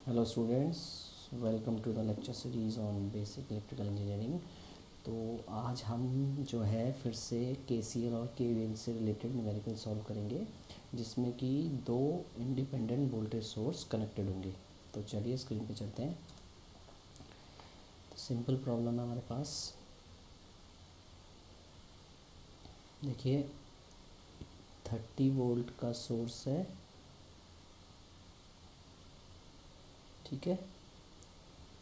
Hello students, welcome to the lecture series on basic electrical engineering. तो आज हम जो है फिर से केसीएल और केवीएल से रिलेटेड न्यूमेरिकल सॉल्व करेंगे, जिसमें कि दो इंडिपेंडेंट वोल्टेज सोर्स कनेक्टेड होंगे। तो चलिए स्क्रीन पे चलते हैं। तो सिंपल प्रॉब्लम है हमारे पास। देखिए 30 वोल्ट का सोर्स है, ठीक है,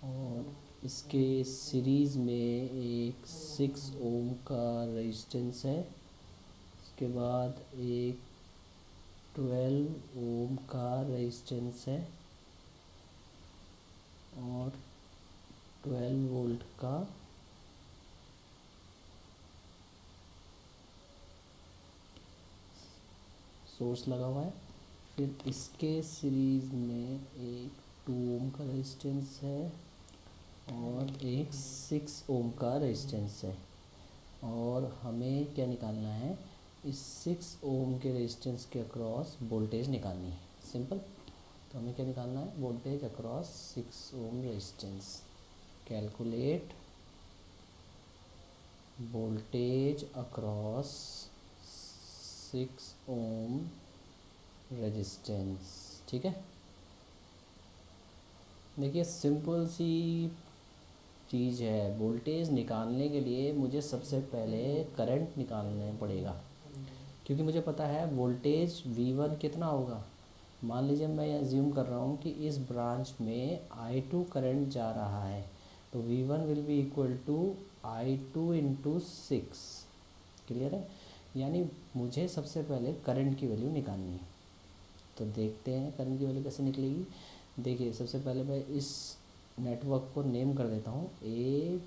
और इसके सीरीज़ में एक 6 ओम का रेजिस्टेंस है। उसके बाद एक 12 ओम का रेजिस्टेंस है और 12 वोल्ट का सोर्स लगा हुआ है। फिर इसके सीरीज़ में एक 2 ओम का रेजिस्टेंस है और एक 6 ओम का रेजिस्टेंस है। और हमें क्या निकालना है, इस 6 ओम के रेजिस्टेंस के अक्रॉस वोल्टेज निकालनी है। सिंपल। तो हमें क्या निकालना है, voltage across 6 ohm resistance. Calculate voltage across 6 ohm resistance. ठीक है, देखिए सिंपल सी चीज़ है। वोल्टेज निकालने के लिए मुझे सबसे पहले करंट निकालना पड़ेगा, क्योंकि मुझे पता है वोल्टेज V1 कितना होगा। मान लीजिए मैं अज्यूम कर रहा हूँ कि इस ब्रांच में I2 करंट जा रहा है, तो V1 will be equal to I2 into 6। Clear है, यानी मुझे सबसे पहले करंट की वैल्यू निकालनी है। तो देखते हैं करंट की वैल्यू कैसे निकलेगी। देखिए सबसे पहले मैं इस नेटवर्क को नेम कर देता हूँ ABCDEF।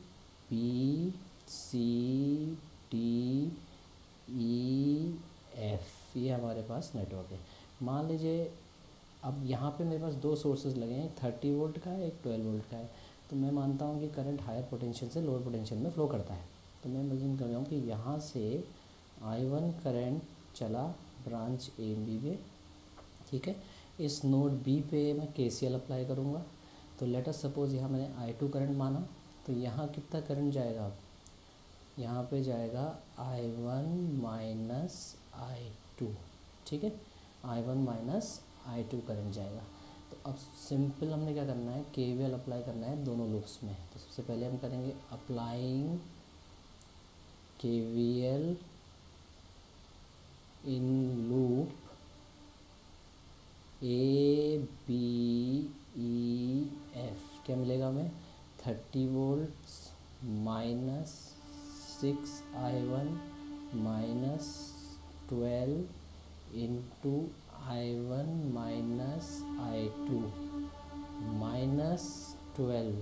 ये हमारे पास नेटवर्क है। मान लीजिए अब यहाँ पे मेरे पास दो सोर्सेज लगे हैं, 30 वोल्ट का है, एक 12 वोल्ट का है। तो मैं मानता हूँ कि करंट हायर पोटेंशियल से लोअर पोटेंशियल में फ़्लो करता है। तो मैं इमेजिन कर रहा हूँ कि यहाँ से I1 करंट चला ब्रांच ए बी में, ठीक है। इस नोड बी पे मैं KCL अप्लाई करूँगा। तो लेट अस सपोज़ यहाँ मैंने I2 करंट माना, तो यहाँ कितना करंट जाएगा, अब यहाँ पे जाएगा I1 माइनस I2, ठीक है। I1 माइनस I2 करंट जाएगा। तो अब सिंपल हमने क्या करना है, KVL अप्लाई करना है दोनों लूप्स में। तो सबसे पहले हम करेंगे applying KVL in loop ABEF। क्या मिलेगा हमें, 30 volts minus 6I1 minus 12 into I1 minus I2 minus 12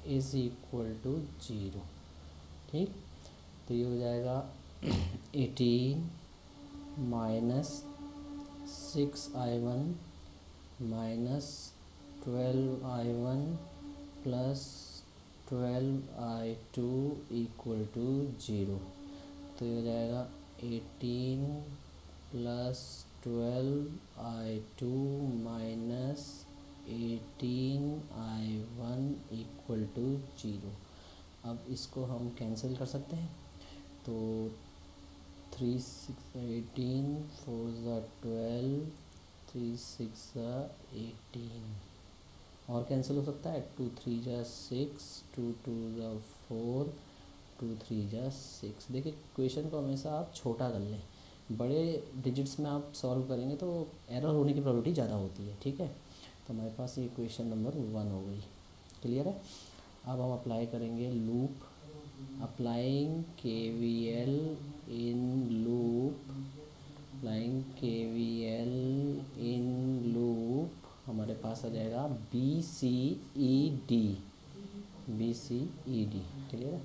is equal to 0। ठीक, तो ये हो जाएगा 18 minus 6I1 minus 12I1 plus 12I2 equal to 0। तो ये हो जाएगा 18 plus 12I2 minus 18I1 equal to 0। अब इसको हम कैंसिल कर सकते हैं। तो 3 6 18 4 12 3 6 18 और कैंसिल हो सकता है। 2 3 6 2 2 4 2 3 6। देखिए क्वेश्चन को हमेशा आप छोटा कर लें, बड़े डिजिट्स में आप सॉल्व करेंगे तो एरर होने की प्रोबेबिलिटी ज़्यादा होती है। ठीक है, तो हमारे पास ये क्वेश्चन नंबर 1 हो गई। क्लियर है। अब हम अप्लाई करेंगे loop, applying KVL in loop, applying KVL in loop. हमारे पास आ जाएगा BCED। क्लियर है।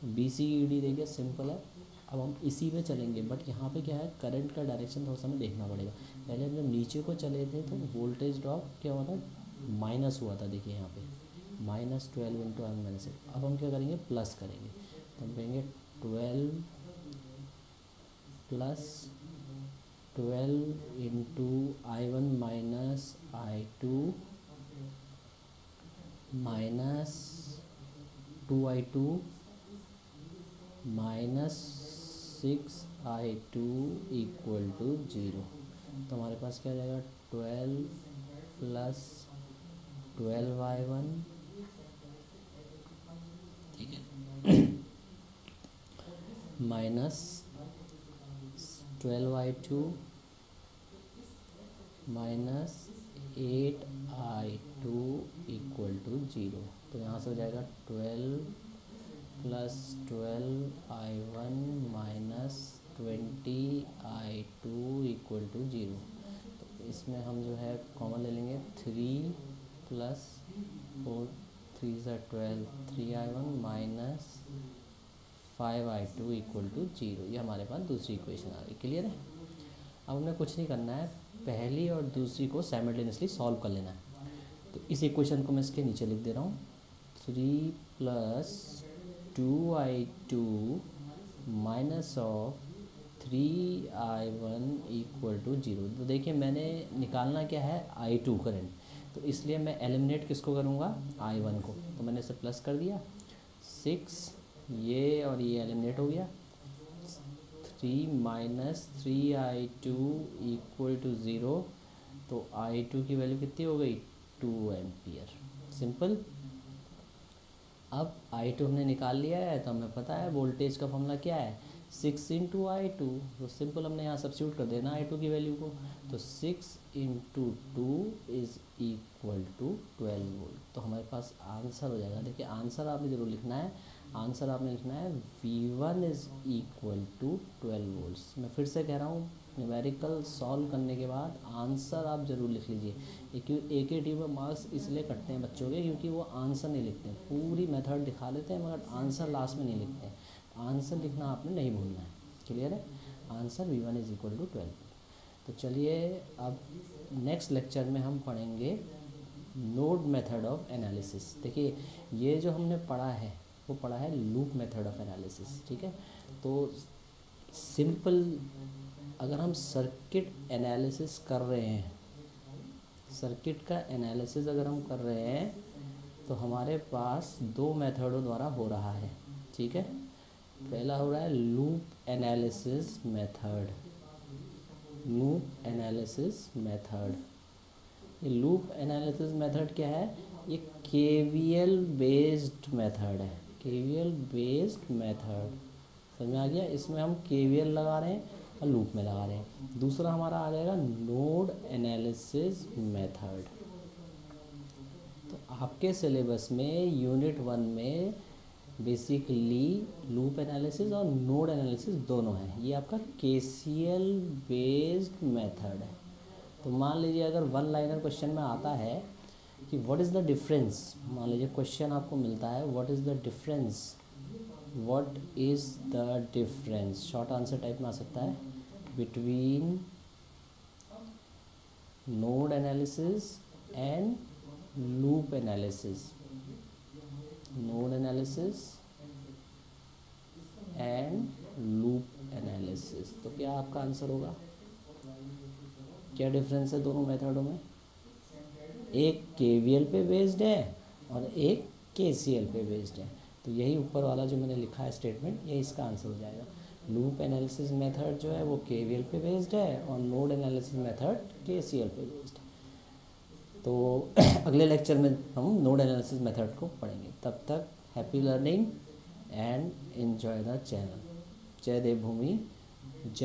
तो BCED देखिए सिंपल है। अब हम इसी पे चलेंगे, बट यहाँ पे क्या है, करंट का डायरेक्शन थोड़ा सा हमें देखना पड़ेगा। पहले हम जब नीचे को चले थे तो वोल्टेज ड्रॉप क्या हुआ था, माइनस हुआ था। देखिए यहाँ पे -12 इंटू आई माइनस। अब हम क्या करेंगे, प्लस करेंगे। तो हम कहेंगे 12 plus 12 into I1 minus I2 minus 2i2 minus 6i2 equal to 0। तो हमारे पास क्या हो जाएगा 12 प्लस 12i1, ठीक है, minus 12i2 minus 8i2 equal to 0। तो यहाँ से हो जाएगा 12 plus 12i1 minus 20i2 equal to 0। तो इसमें हम जो है कॉमन ले लेंगे 3 प्लस 4 3 ज़ा 12 3i1 minus 5i2 equal to 0। ये हमारे पास दूसरी इक्वेशन आ रही। क्लियर है? अब हमें कुछ नहीं करना है, पहली और दूसरी को साइमल्टेनियसली सॉल्व कर लेना है। तो इस इक्वेशन को मैं इसके नीचे लिख दे रहा हूँ 3 plus 2i2 minus of 3i1 equal to 0। तो देखिए मैंने निकालना क्या है i2 करंट, तो इसलिए मैं एलिमिनेट किसको करूँगा i1 को। तो मैंने इसे प्लस कर दिया 6, ये और ये एलिमिनेट हो गया 3 माइनस 3i2 इक्वल टू 0। तो i2 की वैल्यू कितनी हो गई 2 एम्पियर। सिंपल। अब i2 हमने निकाल लिया है तो हमें पता है वोल्टेज का फॉर्मूला क्या है 6 इंटू i2। तो सिंपल हमने यहाँ सब्स्टिट्यूट कर देना i2 की वैल्यू को। तो 6 into 2 is equal to 12 volt. तो हमारे पास आंसर हो जाएगा। देखिए आंसर आपने ज़रूर लिखना है, आंसर आपने लिखना है V1 is equal to 12 volts. मैं फिर से कह रहा हूँ न्यूमेरिकल सॉल्व करने के बाद आंसर आप ज़रूर लिख लीजिए। AKT में मार्क्स इसलिए कटते हैं बच्चों के क्योंकि वो आंसर नहीं लिखते हैं, पूरी मेथड दिखा देते हैं मगर आंसर लास्ट में नहीं लिखते हैं। आंसर लिखना आपने नहीं भूलना है। क्लियर है? Answer V1 is equal to 12। तो चलिए अब नेक्स्ट लेक्चर में हम पढ़ेंगे नोड मेथड ऑफ एनालिसिस। देखिए ये जो हमने पढ़ा है वो पढ़ा है लूप मेथड ऑफ एनालिसिस। ठीक है, तो सिंपल अगर हम सर्किट एनालिसिस कर रहे हैं, सर्किट का एनालिसिस अगर हम कर रहे हैं तो हमारे पास दो मेथडों द्वारा हो रहा है। ठीक है, पहला हो रहा है loop analysis method. Loop analysis method, ये लूप एनालिसिस मेथड क्या है? ये KVL बेस्ड मेथड है। KVL बेस्ड मेथड समझ में आ गया? इसमें हम KVL लगा रहे हैं और लूप में लगा रहे हैं। दूसरा हमारा आ जाएगा नोड एनालिसिस मेथड। तो आपके सिलेबस में यूनिट 1 में बेसिकली लूप एनालिसिस और नोड एनालिसिस दोनों हैं। ये आपका KCL बेस्ड मेथड है। तो मान लीजिए अगर वन लाइनर क्वेश्चन में आता है कि व्हाट इज़ द डिफरेंस, मान लीजिए क्वेश्चन आपको मिलता है what is the difference, what is the difference, short answer type में आ सकता है between node analysis and loop analysis, node analysis and loop analysis. तो क्या आपका आंसर होगा? क्या डिफरेंस है दोनों मेथडों में? एक KVL पे बेस्ड है और एक KCL पे बेस्ड है। तो यही ऊपर वाला जो मैंने लिखा है स्टेटमेंट, ये इसका आंसर हो जाएगा। लूप एनालिसिस मेथड जो है वो KVL पे बेस्ड है और नोड एनालिसिस मेथड KCL पे बेस्ड है। तो अगले लेक्चर में हम नोड एनालिसिस मेथड को पढ़ेंगे। तब तक happy learning and enjoy the channel. जय देवभूमि, जय